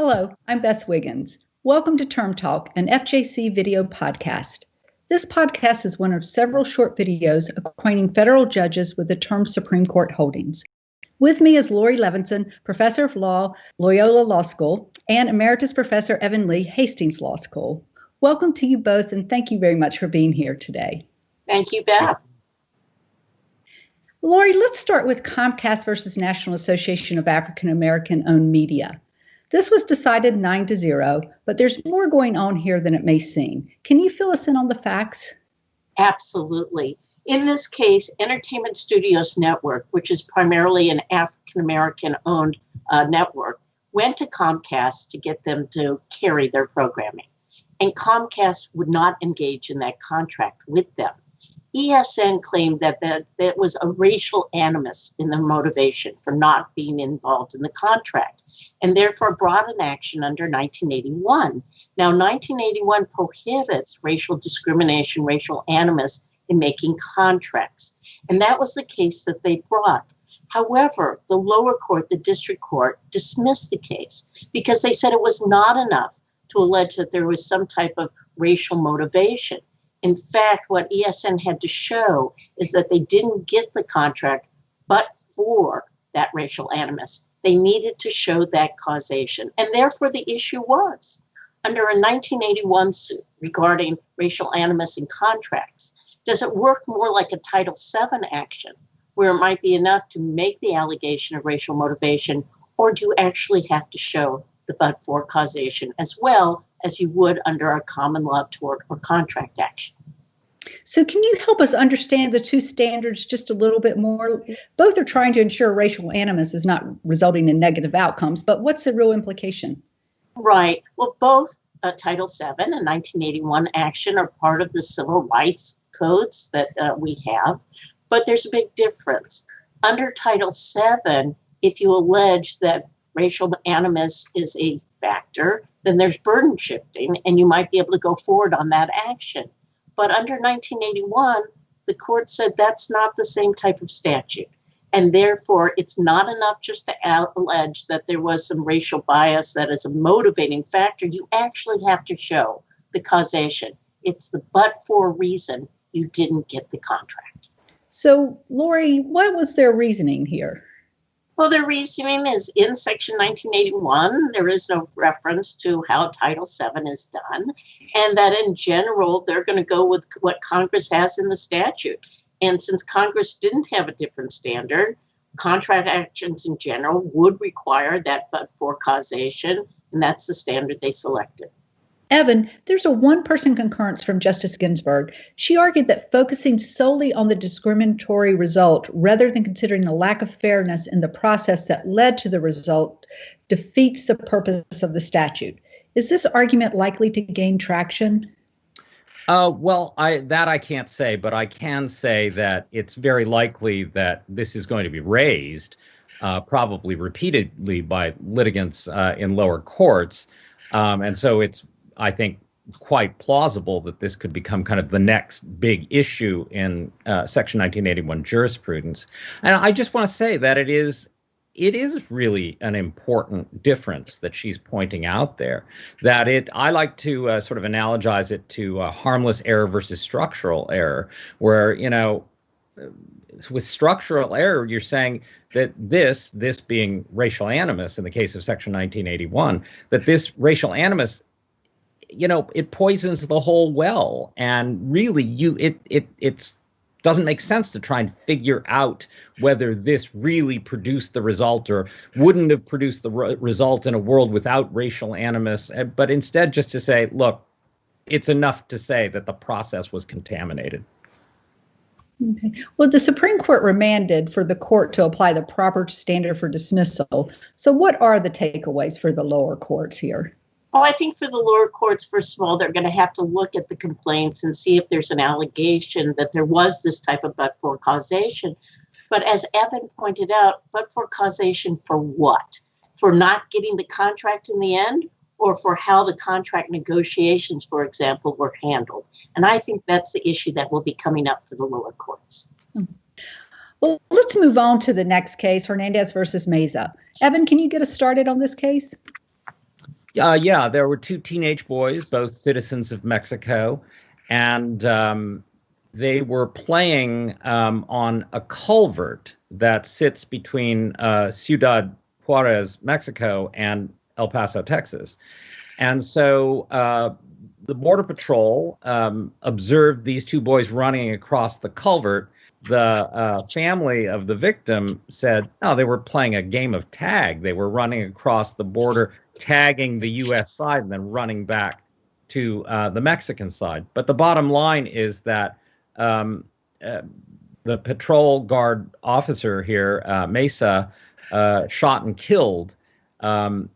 Hello, I'm Beth Wiggins. Welcome to Term Talk, an FJC video podcast. This podcast is one of several short videos acquainting federal judges with the term Supreme Court holdings. With me is Laurie Levenson, Professor of Law, Loyola Law School, and Emeritus Professor Evan Lee, Hastings Law School. Welcome to you both, and thank you very much for being here today. Thank you, Beth. Laurie, let's start with Comcast versus National Association of African American Owned Media. This was decided 9-0, but there's more going on here than it may seem. Can you fill us in on the facts? Absolutely. In this case, Entertainment Studios Network, which is primarily an African American owned network, went to Comcast to get them to carry their programming. And Comcast would not engage in that contract with them. ESN claimed that was a racial animus in their motivation for not being involved in the contract, and therefore brought an action under 1981. Now, 1981 prohibits racial discrimination, racial animus in making contracts, and that was the case that they brought. However, the lower court, the district court, dismissed the case because they said it was not enough to allege that there was some type of racial motivation. In fact, what ESN had to show is that they didn't get the contract but for that racial animus. They needed to show that causation. And therefore, the issue was, under a 1981 suit regarding racial animus in contracts, does it work more like a Title VII action, where it might be enough to make the allegation of racial motivation, or do you actually have to show the but-for causation as well as you would under a common law tort or contract action? So can you help us understand the two standards just a little bit more? Both are trying to ensure racial animus is not resulting in negative outcomes, but what's the real implication? Right. Well, both Title VII and 1981 action are part of the civil rights codes that we have, but there's a big difference. Under Title VII, if you allege that racial animus is a factor, then there's burden shifting, and you might be able to go forward on that action. But under 1981, the court said that's not the same type of statute. And therefore, it's not enough just to allege that there was some racial bias that is a motivating factor. You actually have to show the causation. It's the but-for reason you didn't get the contract. So, Laurie, what was their reasoning here? Well, their reasoning is in Section 1981, there is no reference to how Title VII is done, and that in general, they're going to go with what Congress has in the statute. And since Congress didn't have a different standard, contract actions in general would require that but-for causation, and that's the standard they selected. Evan, there's a one-person concurrence from Justice Ginsburg. She argued that focusing solely on the discriminatory result rather than considering the lack of fairness in the process that led to the result defeats the purpose of the statute. Is this argument likely to gain traction? Well, I can't say, but I can say that it's very likely that this is going to be raised, probably repeatedly by litigants in lower courts. And so it's, I think, quite plausible that this could become kind of the next big issue in Section 1981 jurisprudence. And I just want to say that it is really an important difference that she's pointing out there. That I like to sort of analogize it to harmless error versus structural error, where, with structural error, you're saying that this being racial animus in the case of Section 1981, that this racial animus, it poisons the whole well, and really it doesn't make sense to try and figure out whether this really produced the result or wouldn't have produced the result in a world without racial animus, but instead just to say, look, it's enough to say that the process was contaminated. Okay. Well, the Supreme Court remanded for the court to apply the proper standard for dismissal. So what are the takeaways for the lower courts here? Oh, I think for the lower courts, first of all, they're going to have to look at the complaints and see if there's an allegation that there was this type of but-for causation. But as Evan pointed out, but-for causation for what? For not getting the contract in the end, or for how the contract negotiations, for example, were handled? And I think that's the issue that will be coming up for the lower courts. Well, let's move on to the next case, Hernandez versus Mesa. Evan, can you get us started on this case? Yeah, there were two teenage boys, both citizens of Mexico, and they were playing on a culvert that sits between Ciudad Juarez, Mexico, and El Paso, Texas. And so the Border Patrol observed these two boys running across the culvert. The family of the victim said, "Oh, they were playing a game of tag. They were running across the border, tagging the U.S. side, and then running back to the Mexican side." But the bottom line is that the patrol guard officer here, Mesa, shot and killed the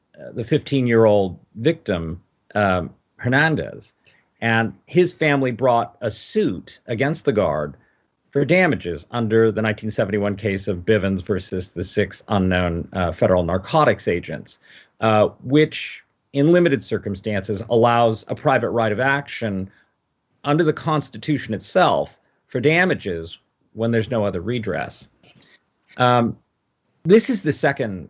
15-year-old victim, Hernandez. And his family brought a suit against the guard for damages under the 1971 case of Bivens versus the 6 unknown federal narcotics agents, which in limited circumstances allows a private right of action under the Constitution itself for damages when there's no other redress. This is the second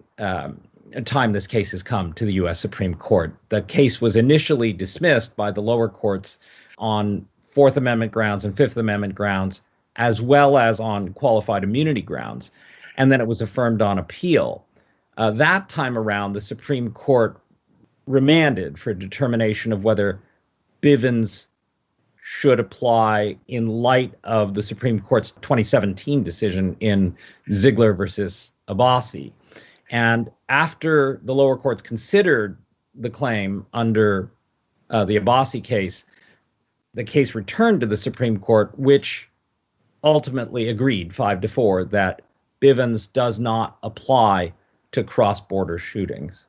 time this case has come to the U.S. Supreme Court. The case was initially dismissed by the lower courts on Fourth Amendment grounds and Fifth Amendment grounds, as well as on qualified immunity grounds, and then it was affirmed on appeal. That time around, the Supreme Court remanded for determination of whether Bivens should apply in light of the Supreme Court's 2017 decision in Ziegler versus Abbasi. And after the lower courts considered the claim under the Abbasi case, the case returned to the Supreme Court, which ultimately agreed 5-4 that Bivens does not apply to cross-border shootings.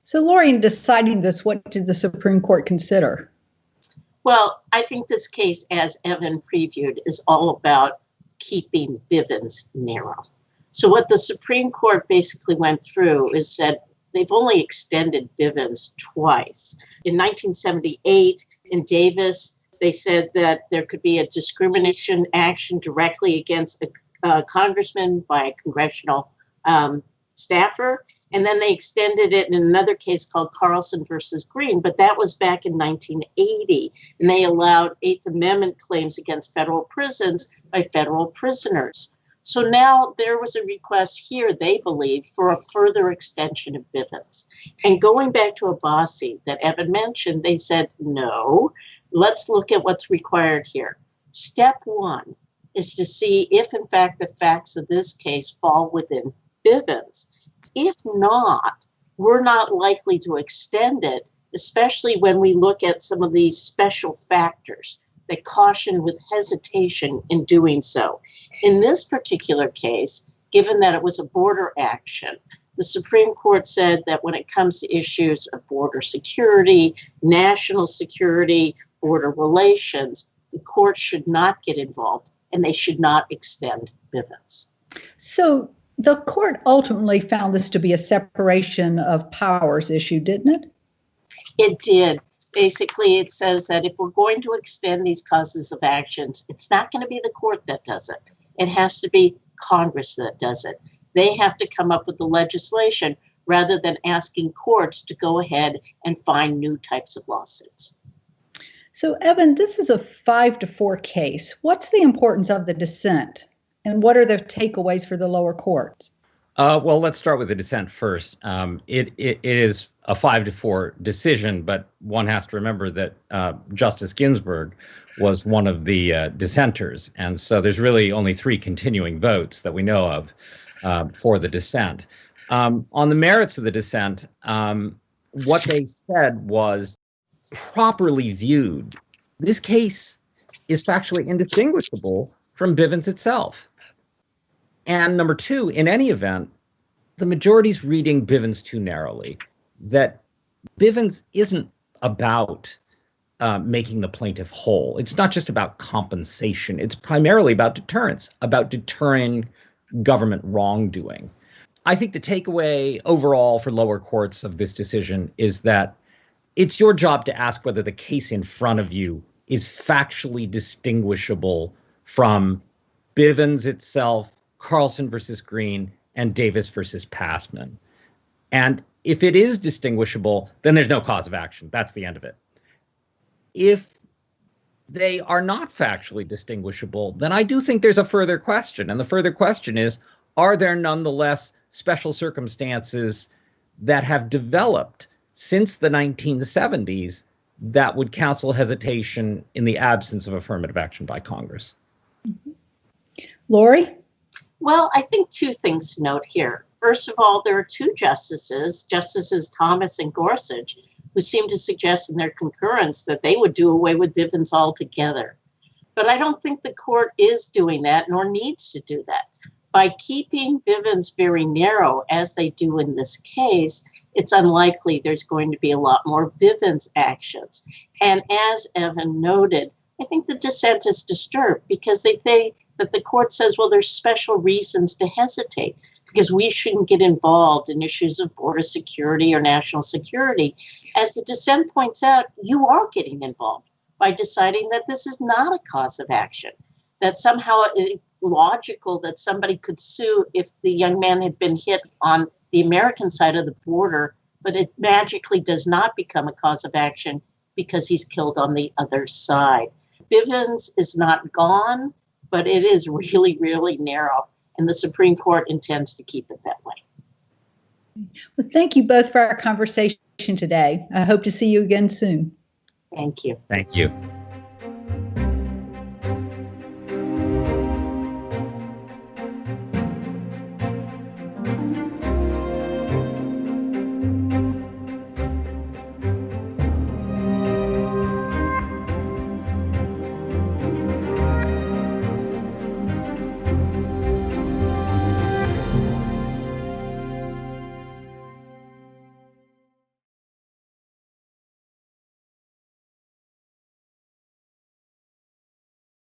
So, Laurie, in deciding this, what did the Supreme Court consider? Well, I think this case, as Evan previewed, is all about keeping Bivens narrow. So what the Supreme Court basically went through is said they've only extended Bivens twice. In 1978, in Davis, they said that there could be a discrimination action directly against a congressman by a congressional staffer. And then they extended it in another case called Carlson versus Green, but that was back in 1980. And they allowed Eighth Amendment claims against federal prisons by federal prisoners. So now there was a request here, they believe, for a further extension of Bivens. And going back to Abbasi that Evan mentioned, they said, no, let's look at what's required here. Step one is to see if, in fact, the facts of this case fall within Bivens. If not, we're not likely to extend it, especially when we look at some of these special factors that caution with hesitation in doing so. In this particular case, given that it was a border action, the Supreme Court said that when it comes to issues of border security, national security, border relations, the court should not get involved and they should not extend Bivens. So the court ultimately found this to be a separation of powers issue, didn't it? It did. Basically, it says that if we're going to extend these causes of actions, it's not going to be the court that does it. It has to be Congress that does it. They have to come up with the legislation rather than asking courts to go ahead and find new types of lawsuits. So, Evan, this is a 5-4 case. What's the importance of the dissent, and what are the takeaways for the lower courts? Well, let's start with the dissent first. It is a 5-4 decision, but one has to remember that Justice Ginsburg was one of the dissenters. And so there's really only 3 continuing votes that we know of for the dissent. On the merits of the dissent, what they said was, properly viewed, this case is factually indistinguishable from Bivens itself. And number 2, in any event, the majority's reading Bivens too narrowly, that Bivens isn't about making the plaintiff whole. It's not just about compensation. It's primarily about deterrence, about deterring government wrongdoing. I think the takeaway overall for lower courts of this decision is that it's your job to ask whether the case in front of you is factually distinguishable from Bivens itself, Carlson versus Green, and Davis versus Passman. And if it is distinguishable, then there's no cause of action. That's the end of it. If they are not factually distinguishable, then I do think there's a further question. And the further question is, are there nonetheless special circumstances that have developed since the 1970s that would counsel hesitation in the absence of affirmative action by Congress? Laurie? Well, I think two things to note here. First of all, there are two justices, Justices Thomas and Gorsuch, who seem to suggest in their concurrence that they would do away with Bivens altogether. But I don't think the court is doing that, nor needs to do that. By keeping Bivens very narrow, as they do in this case, it's unlikely there's going to be a lot more Bivens actions. And as Evan noted, I think the dissent is disturbed because they think that the court says, well, there's special reasons to hesitate because we shouldn't get involved in issues of border security or national security. As the dissent points out, you are getting involved by deciding that this is not a cause of action, that somehow it's logical that somebody could sue if the young man had been hit on the American side of the border, but it magically does not become a cause of action because he's killed on the other side. Bivens is not gone, but it is really, really narrow, and the Supreme Court intends to keep it that way. Well, thank you both for our conversation today. I hope to see you again soon. Thank you. Thank you.